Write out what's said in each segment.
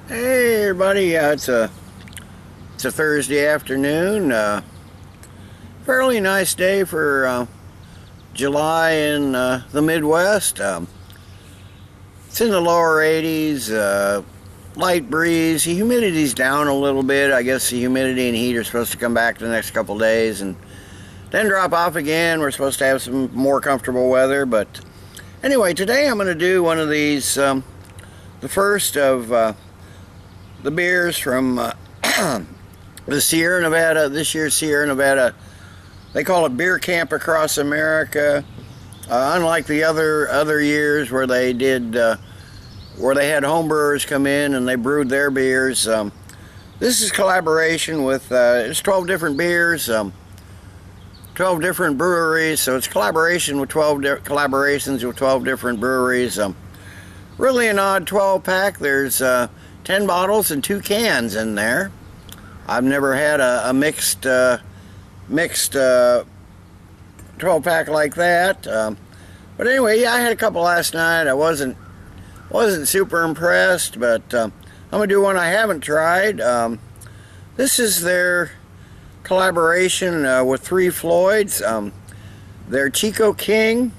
Hey everybody, it's a Thursday afternoon. Fairly nice day for July in the Midwest. It's in the lower 80s, light breeze. The humidity's down a little bit. I guess the humidity and heat are supposed to come back the next couple days and then drop off again. We're supposed to have some more comfortable weather, but anyway, today I'm going to do one of these, the first of the beers from the Sierra Nevada, this year's Sierra Nevada. They call it Beer Camp Across America. Unlike the other years where they did, where they had homebrewers come in and they brewed their beers, this is collaboration with, it's 12 different beers, 12 different breweries, so it's collaboration with 12 collaborations with 12 different breweries. Really an odd 12 pack. There's 10 bottles and 2 cans in there. I've never had a mixed 12 pack like that. But anyway, yeah, I had a couple last night. I wasn't super impressed, but I'm gonna do one I haven't tried. This is their collaboration with 3 Floyds. Their Chico King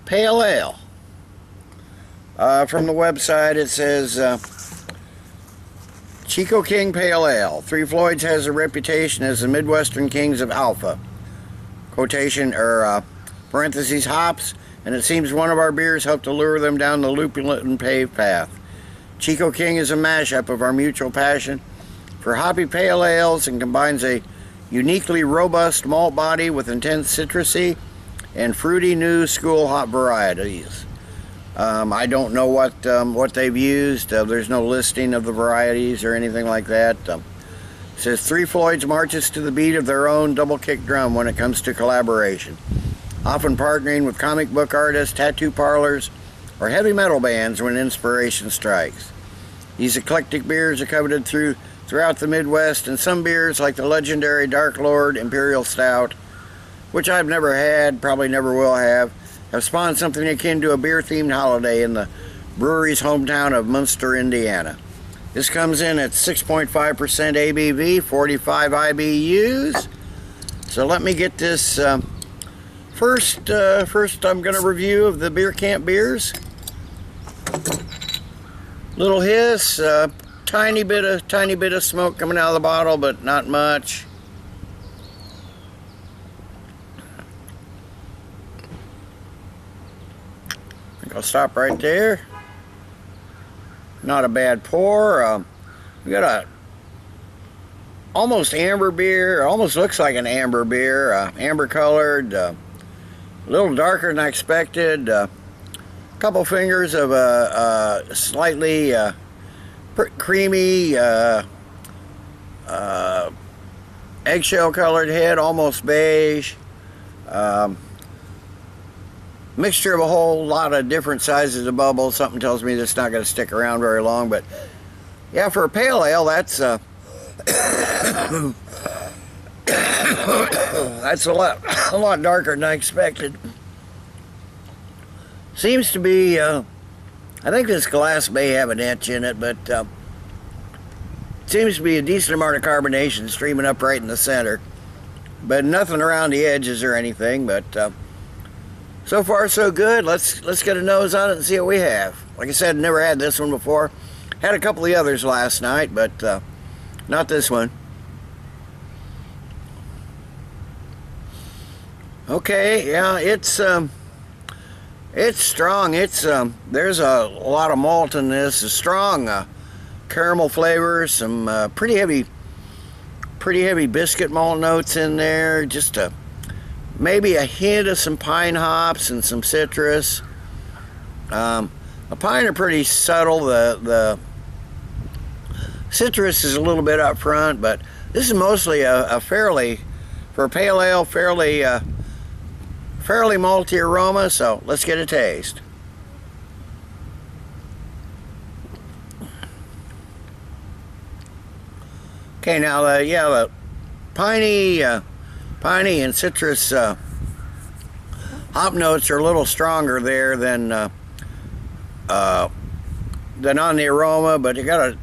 Pale Ale. From the website it says Chico King Pale Ale. 3 Floyds has a reputation as the Midwestern kings of alpha. Quotation or parentheses hops, and it seems one of our beers helped to lure them down the lupulin-paved path. Chico King is a mashup of our mutual passion for hoppy pale ales and combines a uniquely robust malt body with intense citrusy and fruity new school hop varieties. I don't know what they've used. There's no listing of the varieties or anything like that. It says 3 Floyds marches to the beat of their own double kick drum when it comes to collaboration, often partnering with comic book artists, tattoo parlors, or heavy metal bands when inspiration strikes. These eclectic beers are coveted throughout the Midwest, and some beers, like the legendary Dark Lord Imperial Stout, which I've never had, probably never will have spawned something akin to a beer-themed holiday in the brewery's hometown of Muenster, Indiana. This comes in at 6.5% ABV, 45 IBUs. So let me get this first I'm going to review of the Beer Camp beers. Little hiss, tiny bit of smoke coming out of the bottle, but not much. I'll stop right there. Not a bad pour. We got a almost amber beer. Almost looks like an amber beer. Amber colored. A little darker than I expected. Couple fingers of a slightly creamy eggshell colored head, almost beige. Mixture of a whole lot of different sizes of bubbles. Something tells me that's not going to stick around very long, but yeah, for a pale ale, that's that's a lot darker than I expected. Seems to be, I think this glass may have an inch in it, but seems to be a decent amount of carbonation streaming up right in the center, but nothing around the edges or anything. But so far so good. Let's get a nose on it and see what we have. Like I said, never had this one before. Had a couple of the others last night, but not this one. Okay, yeah, it's strong. There's a lot of malt in this. A strong caramel flavor, some pretty heavy biscuit malt notes in there. Just maybe a hint of some pine hops and some citrus. The pine are pretty subtle. The citrus is a little bit up front, but this is mostly a fairly, for a pale ale, fairly malty aroma. So let's get a taste. Okay, now the piney and citrus hop notes are a little stronger there than on the aroma, but it got a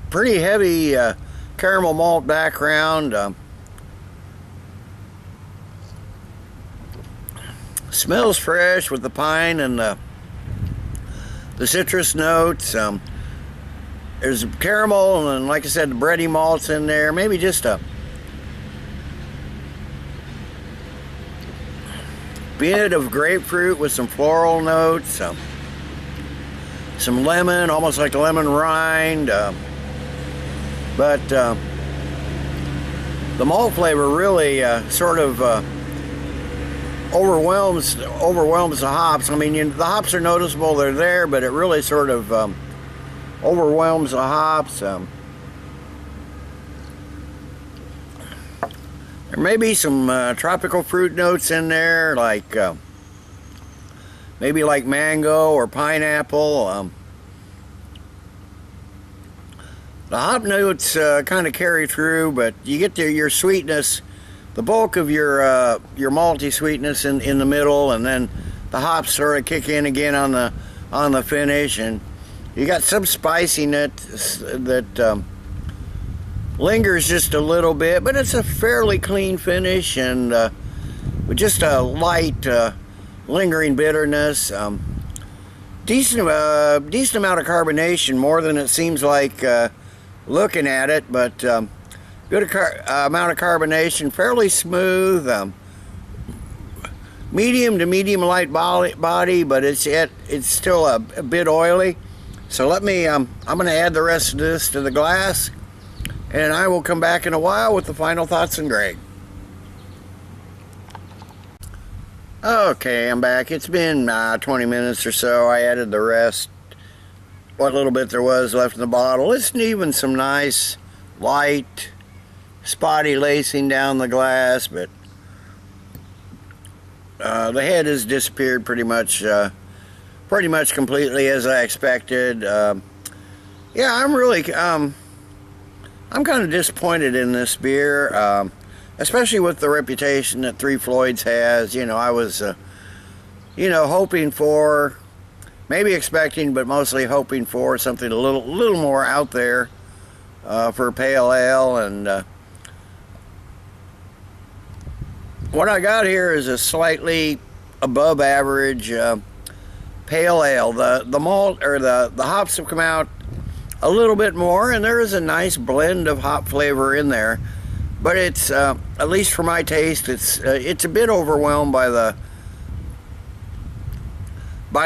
pretty heavy caramel malt background. Smells fresh with the pine and the citrus notes. There's caramel and, like I said, the bready malts in there. Maybe just a bit of grapefruit with some floral notes. Some lemon, almost like lemon rind. But the malt flavor really sort of overwhelms the hops. I mean, the hops are noticeable, they're there, but it really sort of overwhelms the hops. There may be some tropical fruit notes in there, like maybe like mango or pineapple. The hop notes kind of carry through, but you get your sweetness, the bulk of your malty sweetness in the middle, and then the hops sort of kick in again on the finish, and you got some spiciness that lingers just a little bit, but it's a fairly clean finish, and with just a light lingering bitterness. Decent amount of carbonation, more than it seems like looking at it, but good amount of carbonation, fairly smooth, medium to medium light body, but it's still a bit oily. So let me, I'm going to add the rest of this to the glass, and I will come back in a while with the final thoughts and grade. Okay, I'm back. It's been 20 minutes or so. I added the rest, what little bit there was left in the bottle. It's even some nice, light, spotty lacing down the glass, but the head has disappeared pretty much completely, as I expected. Yeah, I'm really, I'm kind of disappointed in this beer. Especially with the reputation that Three Floyds has. You know, I was, hoping for, maybe expecting, but mostly hoping for something a little more out there for a pale ale. And what I got here is a slightly above average pale ale. The malt, or the hops have come out a little bit more, and there is a nice blend of hop flavor in there. But it's, at least for my taste, it's a bit overwhelmed by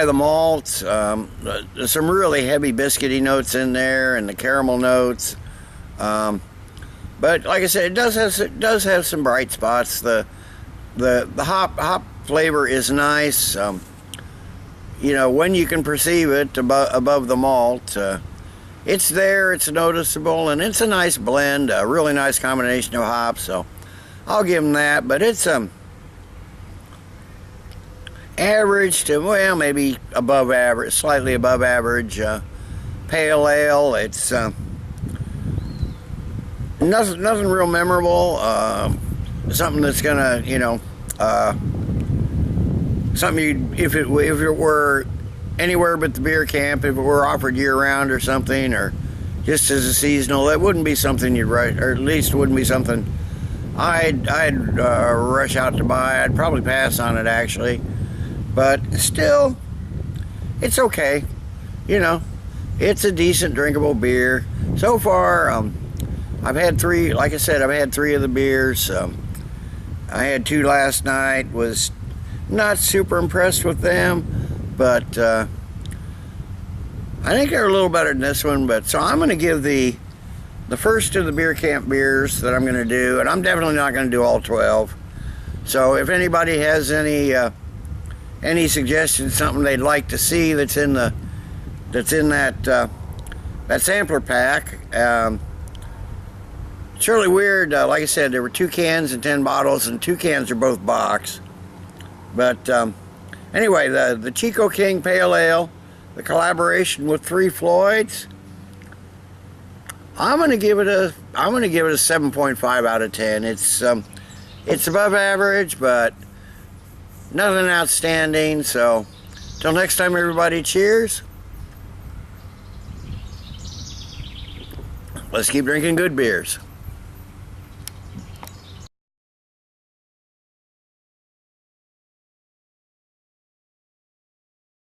the malts. There's some really heavy biscuity notes in there, and the caramel notes. But like I said, it does have some bright spots. The hop flavor is nice. When you can perceive it above the malt. It's there, it's noticeable, and it's a nice blend, a really nice combination of hops, so I'll give them that. But it's average to, well, maybe above average, slightly above average pale ale. It's nothing real memorable, something that's gonna, something if it were anywhere but the beer camp, if it were offered year-round or something, or just as a seasonal, that wouldn't be something you'd write, or at least wouldn't be something I'd rush out to buy. I'd probably pass on it, actually. But still, it's okay. It's a decent drinkable beer. So far, I've had three, like I said, I've had three of the beers. I had two last night, was not super impressed with them. But I think they're a little better than this one. But so I'm going to give the first of the beer camp beers that I'm going to do, and I'm definitely not going to do all 12. So if anybody has any suggestions, something they'd like to see that's in that sampler pack. It's really weird. Like I said, there were 2 cans and 10 bottles, and 2 cans are both box. But anyway, the Chico King Pale Ale, the collaboration with Three Floyds, I'm gonna give it a 7.5 out of 10. It's above average, but nothing outstanding. So, till next time, everybody, cheers. Let's keep drinking good beers.